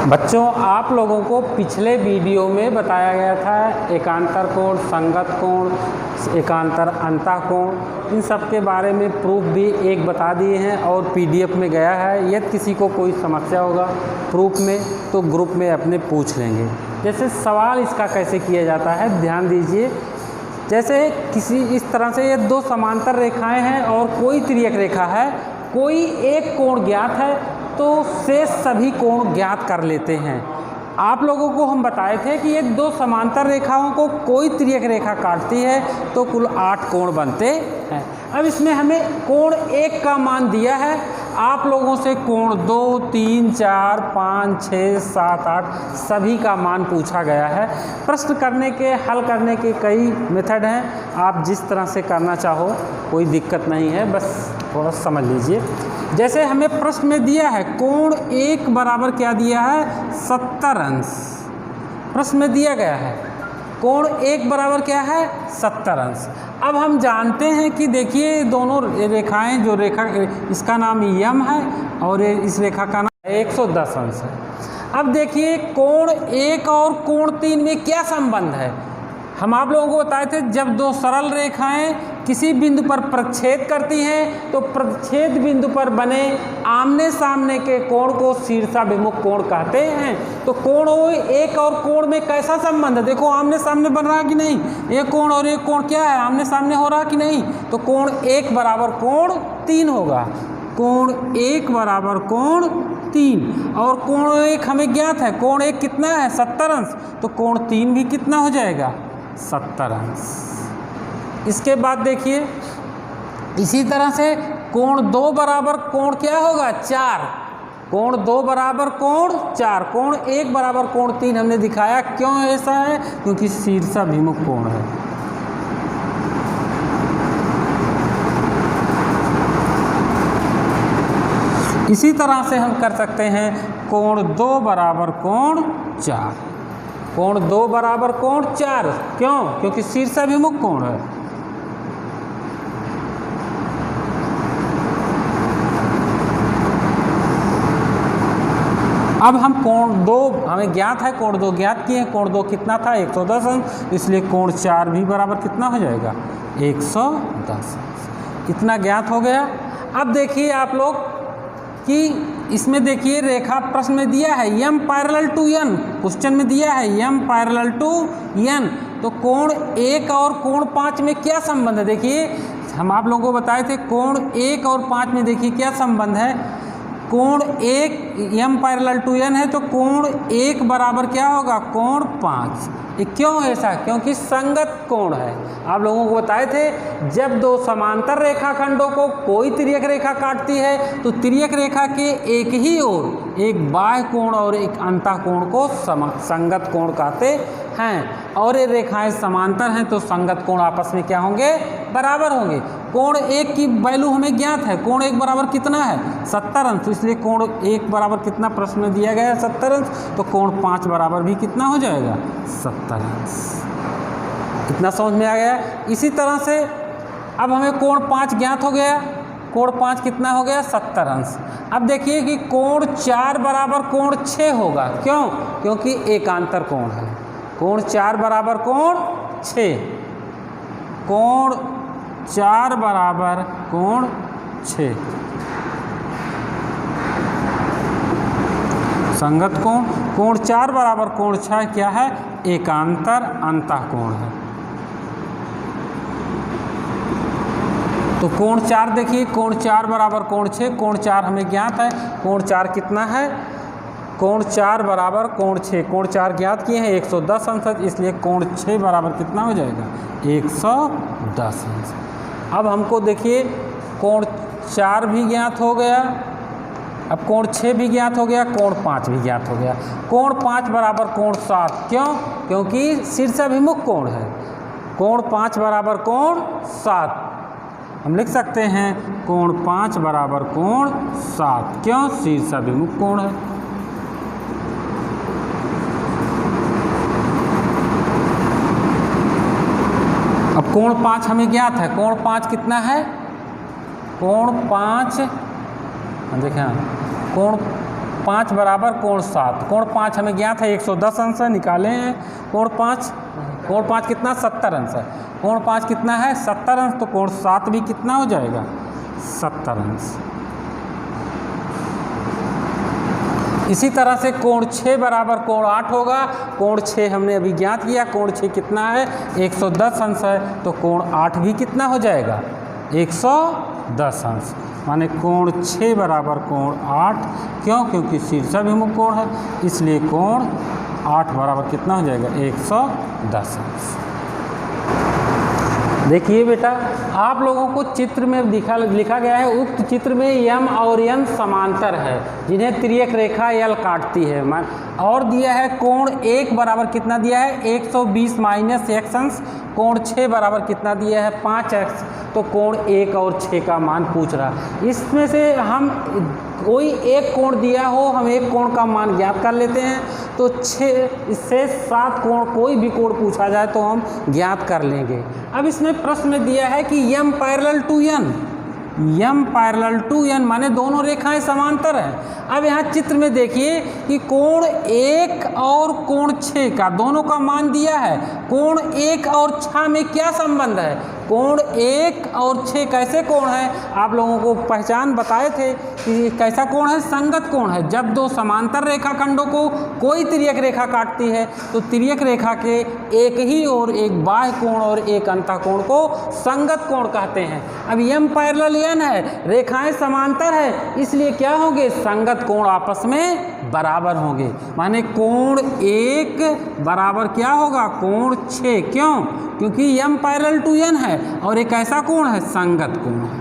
बच्चों, आप लोगों को पिछले वीडियो में बताया गया था एकांतर कोण, संगत कोण, एकांतर अंतः कोण, इन सब के बारे में प्रूफ भी एक बता दिए हैं और पीडीएफ में गया है। यदि किसी को कोई समस्या होगा प्रूफ में तो ग्रुप में अपने पूछ लेंगे। जैसे सवाल इसका कैसे किया जाता है ध्यान दीजिए। जैसे किसी इस तरह से ये दो समांतर रेखाएं हैं और कोई तिर्यक रेखा है, कोई एक कोण ज्ञात है तो शेष सभी कोण ज्ञात कर लेते हैं। आप लोगों को हम बताए थे कि ये दो समांतर रेखाओं को कोई तिर्यक रेखा काटती है तो कुल 8 कोण बनते हैं। अब इसमें हमें कोण 1 का मान दिया है। आप लोगों से कोण 2, 3, 4, 5, 6, 7, 8 सभी का मान पूछा गया है। प्रश्न करने के हल करने के कई मेथड हैं, आप जिस तरह से करना चाहो कोई दिक्कत नहीं है, बस थोड़ा समझ लीजिए। जैसे हमें प्रश्न में दिया है कोण 1 बराबर क्या दिया है 70 अंश। प्रश्न में दिया गया है कोण 1 बराबर क्या है 70 अंश। अब हम जानते हैं कि देखिए दोनों रेखाएं, जो रेखा इसका नाम यम है और इस रेखा का नाम 110 अंश है। अब देखिए कोण 1 और कोण 3 में क्या संबंध है। हम आप लोगों को बताए थे जब दो सरल रेखाएं किसी बिंदु पर प्रच्छेद करती हैं तो प्रच्छेद बिंदु पर बने आमने सामने के कोण को शीर्षाभिमुख कोण कहते हैं। तो कोण 1 और कोण में कैसा संबंध है, देखो आमने सामने बन रहा कि नहीं, एक कोण और एक कोण क्या है आमने सामने हो रहा कि नहीं। तो कोण 1 बराबर कोण 3 होगा। कोण 1 बराबर कोण 3 और कोण 1 हमें ज्ञात है, कोण 1 कितना है 70 अंश, तो कोण 3 भी कितना हो जाएगा 70 अंश। इसके बाद देखिए इसी तरह से कोण 2 बराबर कोण क्या होगा 4। कोण 2 बराबर कोण 4, कोण 1 बराबर कोण 3 हमने दिखाया। क्यों ऐसा है, क्योंकि शीर्षाभिमुख कोण है। इसी तरह से हम कर सकते हैं कोण 2 बराबर कोण 4। कोण 2 बराबर कोण 4 क्यों, क्योंकि शीर्षाभिमुख कोण है। अब हम कोण 2 हमें ज्ञात है, कोण 2 ज्ञात किए हैं। कोण 2 कितना था 110 अंश, इसलिए कोण 4 भी बराबर कितना हो जाएगा 110 अंश। इतना ज्ञात हो गया। अब देखिए आप लोग कि इसमें देखिए रेखा प्रश्न में दिया है यम पैरेलल टू एन, क्वेश्चन में दिया है यम पैरेलल टू एन। तो कोण 1 और कोण 5 में क्या संबंध है, देखिए हम आप लोगों को बताए थे कोण 1 और 5 में देखिए क्या संबंध है। कोण 1 यम पैरेलल टू एन है तो कोण 1 बराबर क्या होगा कोण 5। ये क्यों ऐसा, क्योंकि संगत कोण है। आप लोगों को बताए थे जब दो समांतर रेखाखंडों को कोई तिर्यक रेखा काटती है तो तिर्यक रेखा के एक ही ओर एक बाह्य कोण और एक अंतः कोण को संगत कोण कहते हैं। और ये रेखाएं समांतर हैं तो संगत कोण आपस में क्या होंगे बराबर होंगे। कोण 1 की वैल्यू हमें ज्ञात है, कोण 1 बराबर कितना है 70 अंश, तो इसलिए कोण 1 बराबर कितना प्रश्न में दिया गया है 70 अंश, तो कोण 5 बराबर भी कितना हो जाएगा 70 अंश। इतना समझ में आ गया। इसी तरह से अब हमें कोण 5 ज्ञात हो गया, कोण 5 कितना हो गया 70 अंश। अब देखिए कि कोण 4 बराबर कोण 6 होगा, क्यों, क्योंकि एकांतर कोण है। कोण 4 बराबर कोण 6, कोण 4 बराबर कोण 6 संगत कोण। कोण 4 बराबर कोण 6 क्या है एकांतर अंतः कोण है। तो कोण 4 देखिए कोण 4 बराबर कोण 6, कोण 4 हमें ज्ञात है। कोण 4 कितना है, कोण 4 बराबर कोण 6, कोण 4 ज्ञात किए हैं 110 अंश, इसलिए कोण 6 बराबर कितना हो जाएगा 110 अंश। अब हमको देखिए कोण 4 भी ज्ञात हो गया, अब कोण 6 भी ज्ञात हो गया, कोण 5 भी ज्ञात हो गया। कोण 5 बराबर कोण 7 क्यों, क्योंकि शीर्षाभिमुख कोण है। कोण 5 बराबर कोण 7 हम लिख सकते हैं कोण 5 बराबर कोण 7 क्यों, शीर्षाभिमुख कोण है। अब कोण 5 हमें ज्ञात है, कोण 5 कितना है, कोण 5 देखें कोण 5 बराबर कोण 7, कोण 5 हमें ज्ञात है 110 अंश है, निकाले हैं। कोण 5 कितना 70 अंश है, कोण 5 कितना है 70 अंश, तो कोण 7 भी कितना हो जाएगा 70 अंश। इसी तरह से कोण 6 बराबर कोण 8 होगा। कोण 6 हमने अभी ज्ञात किया, कोण 6 कितना है 110 अंश है, तो कोण 8 भी कितना हो जाएगा 110 अंश। माने कोण 6 बराबर कोण 8, क्यों? क्योंकि शीर्षाभिमुख कोण है, इसलिए कोण 8 बराबर कितना हो जाएगा 110 अंश। देखिए बेटा, आप लोगों को चित्र में लिखा गया है, उक्त चित्र में यम और यन समांतर है जिन्हें तिर्यक रेखा यल काटती है। और दिया है कोण 1 बराबर कितना दिया है 120 माइनस x अंश, कोण 6 बराबर कितना दिया है 5x, तो कोण 1 और 6 का मान पूछ रहा। इसमें से हम कोई एक कोण दिया हो, हम एक कोण का मान ज्ञात कर लेते हैं, तो 6 इससे 7 कोण, कोई भी कोण पूछा जाए तो हम ज्ञात कर लेंगे। अब इसमें प्रश्न में दिया है कि m parallel to n, m parallel to n माने दोनों रेखाएं समांतर हैं। अब यहाँ चित्र में देखिए कि कोण 1 और कोण 6 का दोनों का मान दिया है। कोण 1 और 6 में क्या संबंध है? कोण 1 और 6 कैसे कोण है? आप लोगों को पहचान बताए थे कि कैसा कोण है, संगत कोण है। जब दो समांतर रेखाखंडों को कोई तिर्यक रेखा काटती है तो तिर्यक रेखा के एक ही और एक बाह्य कोण और एक अंतःकोण को संगत कोण कहते हैं। अब यम पैरेलल यन है, रेखाएं समांतर है, इसलिए क्या होंगे संगत कोण आपस में बराबर होंगे। माने कोण 1 बराबर क्या होगा कोण 6, क्यों? क्योंकि यम पैरेलल टू यन है और एक ऐसा कोण है संगत कोण है,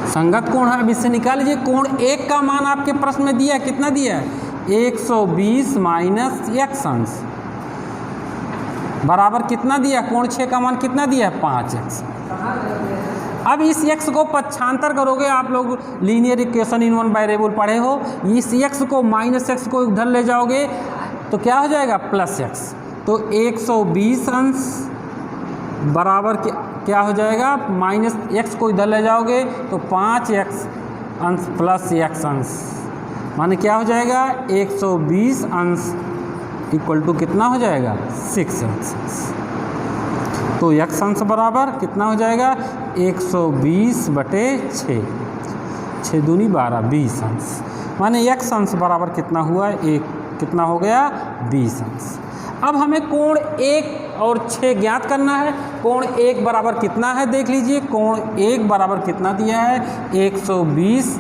संगत कोण है। अब इससे निकाल लीजिए कोण 1 का मान आपके प्रश्न में दिया, कितना दिया है 120 माइनस x अंश बराबर कितना दिया, कोण 6 का मान कितना दिया है 5x। अब इस x को पक्षांतर करोगे, आप लोग linear equation in one variable पढ़े हो, इस x को माइनस x को इधर ले जाओगे तो क्या हो जाएगा प्लस x, तो 120 अंश बराबर क्या हो जाएगा, माइनस x को इधर ले जाओगे तो 5x अंश प्लस x अंश, माने क्या हो जाएगा 120 अंश इक्वल टू कितना हो जाएगा 6x। तो x अंश बराबर कितना हो जाएगा 120 बटे 6, 6 दूनी 12, 20 अंश। माने x अंश बराबर कितना हुआ, कितना हो गया 20 अंश। अब हमें कोण 1 और 6 ज्ञात करना है। कोण 1 बराबर कितना है देख लीजिए, कोण 1 बराबर कितना दिया है 120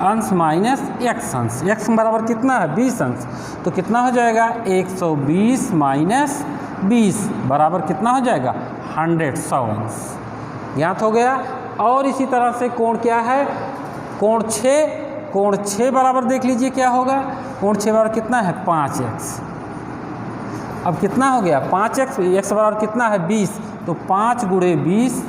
अंश माइनस x अंश, x बराबर कितना है 20 अंश, तो कितना हो जाएगा 120 माइनस 20 बराबर कितना हो जाएगा 100 अंश ज्ञात हो गया। और इसी तरह से कोण क्या है कोण 6 बराबर देख लीजिए क्या होगा, कोण 6 बराबर कितना है 5x। अब कितना हो गया 5x, x बराबर कितना है 20, तो 5 गुणे 20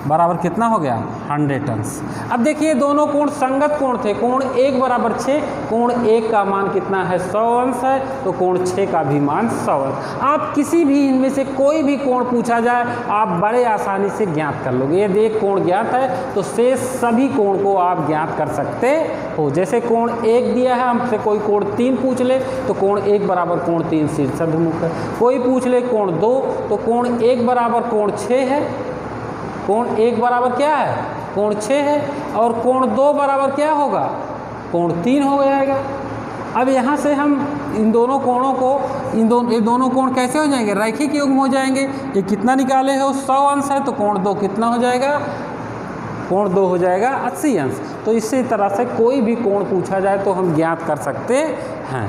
बराबर कितना हो गया 100 अंश। अब देखिए दोनों कोण संगत कोण थे, कोण 1 बराबर 6, कोण 1 का मान कितना है 100 अंश है, तो कोण 6 का भी मान 100 अंश। आप किसी भी इनमें से कोई भी कोण पूछा जाए आप बड़े आसानी से ज्ञात कर लोगे। यदि एक कोण ज्ञात है तो शेष सभी कोण को आप ज्ञात कर सकते हो। जैसे कोण 1 दिया है, हमसे कोई कोण 3 पूछ ले तो कोण 1 बराबर कोण 3 शीर्षाभिमुख है। कोई पूछ ले कोण 2 तो कोण 1 बराबर कोण 6 है, कोण 1 बराबर क्या है कोण 6 है, और कोण 2 बराबर क्या होगा कोण 3 हो जाएगा। अब यहाँ से हम इन दोनों कोणों को ये दोनों कोण कैसे हो जाएंगे रैखिक युग्म हो जाएंगे। ये कितना निकाले हो 100 अंश है, तो कोण 2 कितना हो जाएगा, कोण 2 हो जाएगा 80 अंश। तो इसी तरह से कोई भी कोण पूछा जाए तो हम ज्ञात कर सकते हैं।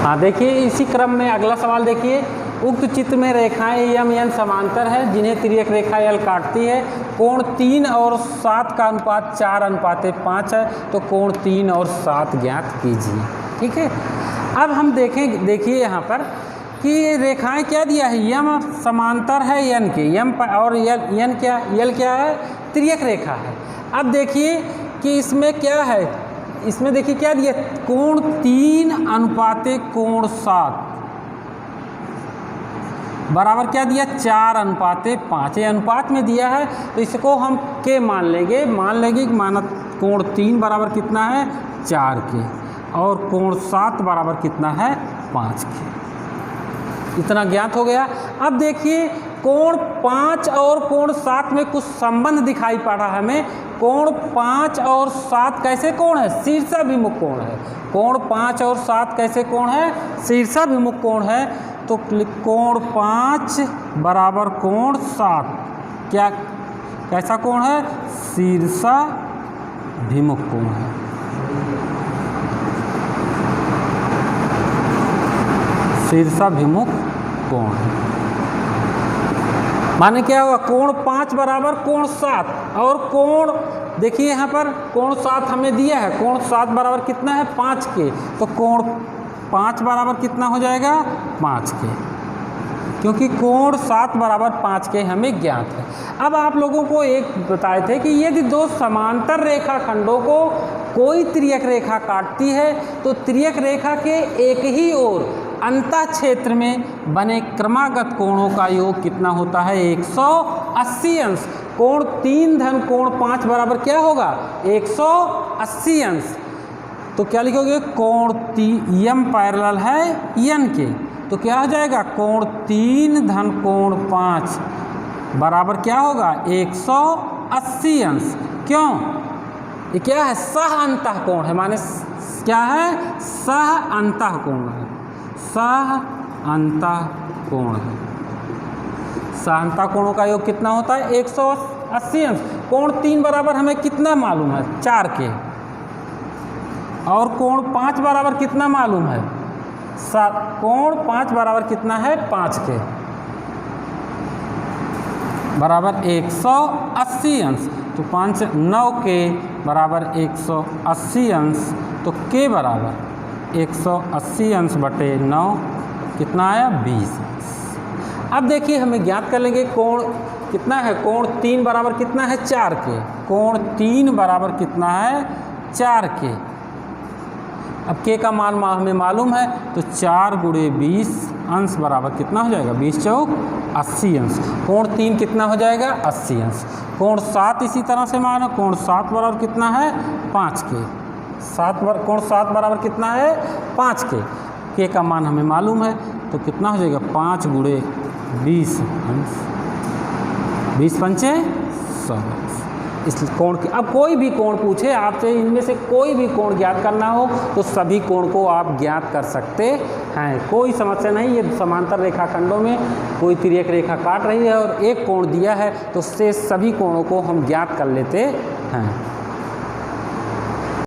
हाँ देखिए इसी क्रम में अगला सवाल देखिए, उक्त चित्र में रेखाएं यम यन समांतर है जिन्हें तिर्यक रेखा यल काटती है। कोण 3 और 7 का अनुपात 4:5 है, तो कोण 3 और 7 ज्ञात कीजिए। ठीक है, अब हम देखिए यहाँ पर कि रेखाएं क्या दिया है, यम समांतर है यन के, यम और यन क्या, यल क्या है तिर्यक रेखा है। अब देखिए कि इसमें क्या है, इसमें देखिए क्या दिया कोण 3 अनुपाते कोण 7, बराबर क्या दिया 4:5। ये अनुपात में दिया है तो इसको हम के मान लेंगे कि माना कोण 3 बराबर कितना है 4 के और कोण 7 बराबर कितना है 5 के। इतना ज्ञात हो गया। अब देखिए कोण 5 और कोण 7 में कुछ संबंध दिखाई पड़ा हमें। कोण 5 और 7 कैसे कोण है? शीर्षाभिमुख कोण है। कोण 5 और 7 कैसे कोण है? शीर्षाभिमुख कोण है। तो कोण 5 बराबर कोण 7 क्या कैसा कोण है? शीर्षाभिमुख कोण है। शीर्षाभिमुख कोण माने क्या होगा? कोण 5 बराबर कोण 7 और कोण देखिए यहाँ पर कोण 7 हमें दिया है। कोण 7 बराबर कितना है 5 के। तो कोण 5 बराबर कितना हो जाएगा 5 के, क्योंकि कोण 7 बराबर 5 के हमें ज्ञात है। अब आप लोगों को एक बताए थे कि यदि दो समांतर रेखाखंडों को कोई तिर्यक रेखा काटती है तो तिर्यक रेखा के एक ही ओर अंतः क्षेत्र में बने क्रमागत कोणों का योग कितना होता है? 180 अंश। कोण 3 धन कोण 5 बराबर क्या होगा? 180 अंश। तो क्या लिखोगे? कोण यम पैरेलल है यन के, तो क्या हो जाएगा? कोण 3 धन कोण 5 बराबर क्या होगा? 180 अंश। क्यों? ये क्या है? सह अंतः कोण है। माने क्या है? सह अंतः कोण है। सह अंतः कोण है। सह अंतः कोणों का योग कितना होता है? 180 अंश। कोण 3 बराबर हमें कितना मालूम है? 4 के। और कोण 5 बराबर कितना मालूम है? कोण 5 बराबर कितना है? 5 के बराबर 180 अंश। तो 5 9 के बराबर 180 अंश। तो के बराबर 180 अंश बटे 9 कितना आया? 20 अंश। अब देखिए हमें ज्ञात कर लेंगे कोण कितना है? कोण 3 बराबर कितना है? 4 के। कोण 3 बराबर कितना है? 4 के। अब के का मान हमें मालूम है, तो 4 गुणे 20 अंश बराबर कितना हो जाएगा? 20 चौक 80 अंश। कोण 3 कितना हो जाएगा? 80 अंश। कोण 7 इसी तरह से मानो। कोण 7 बराबर कितना है? 5 के। कोण 7 बराबर कितना है? 5 के का मान हमें मालूम है, तो कितना हो जाएगा? 5 गुणे 20 अंश। 20 पंचे 100। इस कोण की अब कोई भी कोण पूछे आपसे, इनमें से कोई भी कोण ज्ञात करना हो तो सभी कोण को आप ज्ञात कर सकते हैं, कोई समस्या नहीं। ये समांतर रेखाखंडों में कोई तिर्यक रेखा काट रही है और एक कोण दिया है तो उससे सभी कोणों को हम ज्ञात कर लेते हैं।